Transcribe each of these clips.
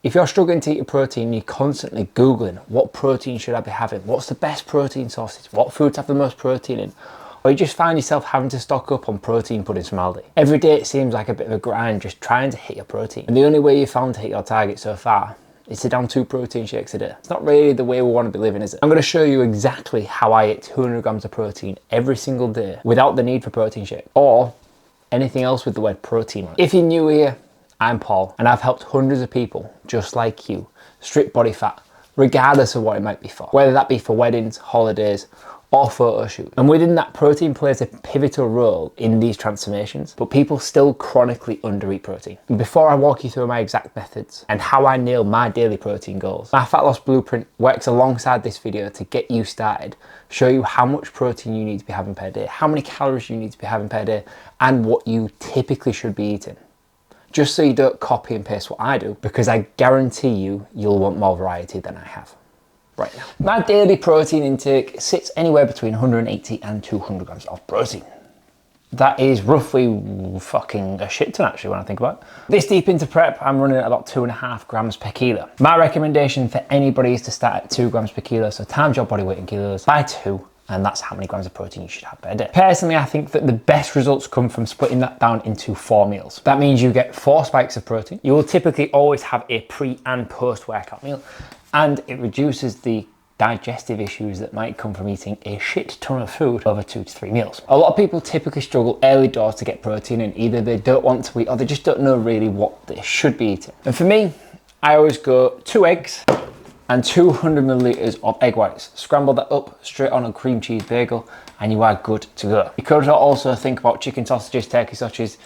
If you're struggling to eat your protein, you're constantly Googling, what protein should I be having? What's the best protein sources? What foods have the most protein in? Or you just find yourself having to stock up on protein puddings from Aldi. Every day it seems like a bit of a grind just trying to hit your protein. And the only way you've found to hit your target so far is to down 2 protein shakes a day. It's not really the way we want to be living, is it? I'm going to show you exactly how I eat 200 grams of protein every single day without the need for protein shake or anything else with the word protein on it. If you're new here, I'm Paul, and I've helped hundreds of people just like you strip body fat, regardless of what it might be for, whether that be for weddings, holidays, or photo shoot. And within that, protein plays a pivotal role in these transformations, but people still chronically undereat protein. And before I walk you through my exact methods and how I nail my daily protein goals, my fat loss blueprint works alongside this video to get you started, show you how much protein you need to be having per day, how many calories you need to be having per day, and what you typically should be eating. Just so you don't copy and paste what I do, because I guarantee you'll want more variety than I have right now. My daily protein intake sits anywhere between 180 and 200 grams of protein. That is roughly fucking a shit ton actually when I think about it. This deep into prep, I'm running at about 2.5 grams per kilo. My recommendation for anybody is to start at 2 grams per kilo, so times your body weight in kilos by 2, and that's how many grams of protein you should have per day. Personally, I think that the best results come from splitting that down into 4 meals. That means you get 4 spikes of protein. You will typically always have a pre and post workout meal, and it reduces the digestive issues that might come from eating a shit ton of food over 2 to 3 meals. A lot of people typically struggle early doors to get protein in. Either they don't want to eat or they just don't know really what they should be eating. And for me, I always go 2 eggs and 200 milliliters of egg whites. Scramble that up straight on a cream cheese bagel and you are good to go. You could also think about chicken sausages, turkey sausages,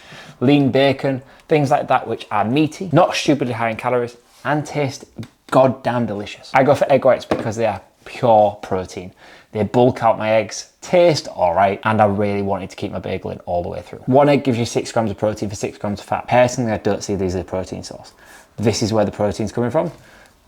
lean bacon, things like that, which are meaty, not stupidly high in calories, and taste goddamn delicious. I go for egg whites because they are pure protein. They bulk out my eggs, taste all right, and I really wanted to keep my bagel in all the way through. 1 egg gives you 6 grams of protein for 6 grams of fat. Personally, I don't see these as a protein source. This is where the protein's coming from.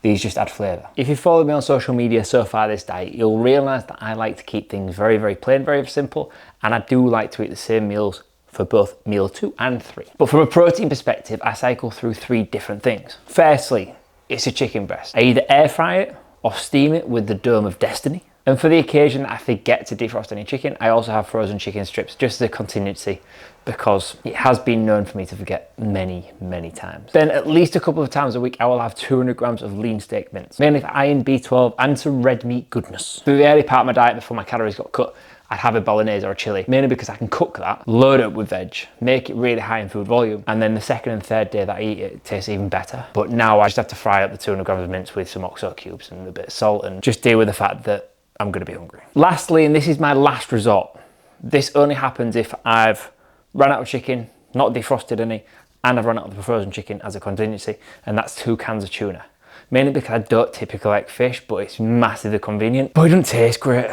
These just add flavour. If you follow me on social media so far this diet, you'll realise that I like to keep things very, very plain, very simple, and I do like to eat the same meals for both meal 2 and 3. But from a protein perspective, I cycle through 3 different things. Firstly, it's a chicken breast. I either air fry it or steam it with the Dome of Destiny. And for the occasion I forget to defrost any chicken, I also have frozen chicken strips just as a contingency, because it has been known for me to forget many, many times. Then at least a couple of times a week, I will have 200 grams of lean steak mince, mainly for iron, B12 and some red meat goodness. For the early part of my diet before my calories got cut, I'd have a bolognese or a chili, mainly because I can cook that, load it up with veg, make it really high in food volume, and then the second and third day that I eat it, it tastes even better. But now I just have to fry up the 200 grams of mince with some oxo cubes and a bit of salt and just deal with the fact that I'm gonna be hungry. Lastly, and this is my last resort, this only happens if I've run out of chicken, not defrosted any, and I've run out of the frozen chicken as a contingency, and that's 2 cans of tuna. Mainly because I don't typically like fish, but it's massively convenient, but it doesn't taste great.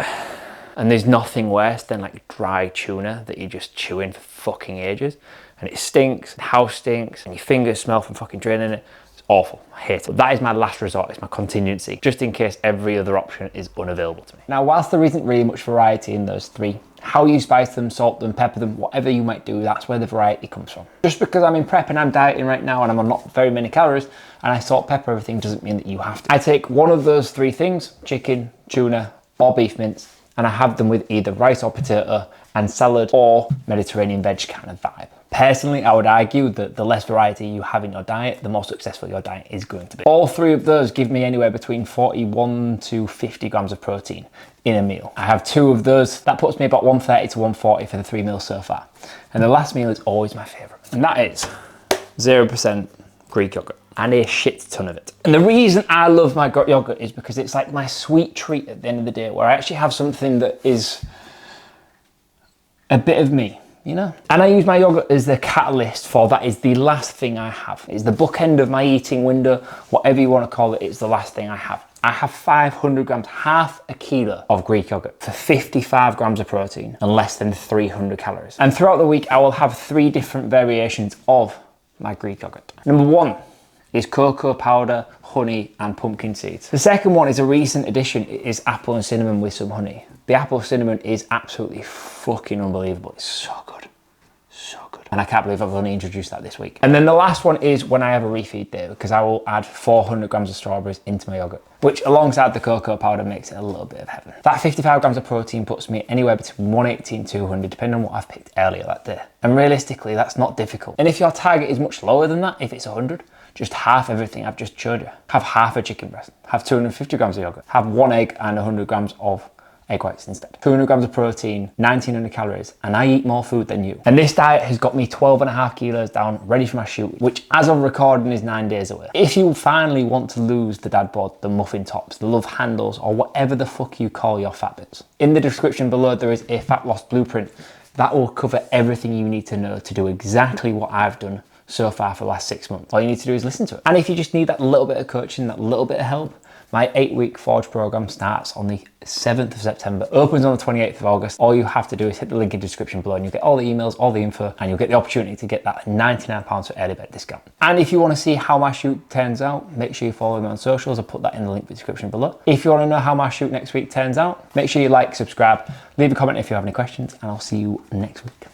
And there's nothing worse than like dry tuna that you're just chewing for fucking ages. And it stinks, the house stinks, and your fingers smell from fucking draining it. It's awful, I hate it. But that is my last resort, it's my contingency, just in case every other option is unavailable to me. Now, whilst there isn't really much variety in those 3, how you spice them, salt them, pepper them, whatever you might do, that's where the variety comes from. Just because I'm in prep and I'm dieting right now and I'm on not very many calories and I salt, pepper everything doesn't mean that you have to. I take one of those 3 things, chicken, tuna, or beef mince, and I have them with either rice or potato and salad or Mediterranean veg kind of vibe. Personally, I would argue that the less variety you have in your diet, the more successful your diet is going to be. All 3 of those give me anywhere between 41 to 50 grams of protein in a meal. I have 2 of those. That puts me about 130 to 140 for the 3 meals so far. And the last meal is always my favourite. And that is 0% Greek yogurt. And a shit ton of it. And the reason I love my yogurt is because it's like my sweet treat at the end of the day, where I actually have something that is a bit of me, you know? And I use my yogurt as the catalyst for that is the last thing I have. It's the bookend of my eating window, whatever you want to call it, it's the last thing I have. I have 500 grams, half a kilo of Greek yogurt for 55 grams of protein and less than 300 calories. And throughout the week, I will have 3 different variations of my Greek yogurt. Number 1 is cocoa powder, honey, and pumpkin seeds. The second one is a recent addition. It is apple and cinnamon with some honey. The apple cinnamon is absolutely fucking unbelievable. It's so good, so good. And I can't believe I've only introduced that this week. And then the last one is when I have a refeed day, because I will add 400 grams of strawberries into my yogurt, which alongside the cocoa powder makes it a little bit of heaven. That 55 grams of protein puts me anywhere between 180 and 200, depending on what I've picked earlier that day. And realistically, that's not difficult. And if your target is much lower than that, if it's 100, just half everything I've just showed you. Have half a chicken breast, have 250 grams of yogurt, have 1 egg and 100 grams of egg whites instead. 200 grams of protein, 1900 calories, and I eat more food than you. And this diet has got me 12.5 kilos down, ready for my shoot, which as of recording is 9 days away. If you finally want to lose the dad bod, the muffin tops, the love handles, or whatever the fuck you call your fat bits, in the description below there is a fat loss blueprint that will cover everything you need to know to do exactly what I've done so far for the last 6 months. All you need to do is listen to it. And if you just need that little bit of coaching, that little bit of help, my 8-week Forge program starts on the 7th of September, opens on the 28th of August. All you have to do is hit the link in the description below and you'll get all the emails, all the info, and you'll get the opportunity to get that £99 for early bird discount. And if you want to see how my shoot turns out, make sure you follow me on socials. I'll put that in the link in the description below. If you want to know how my shoot next week turns out, make sure you like, subscribe, leave a comment if you have any questions, and I'll see you next week.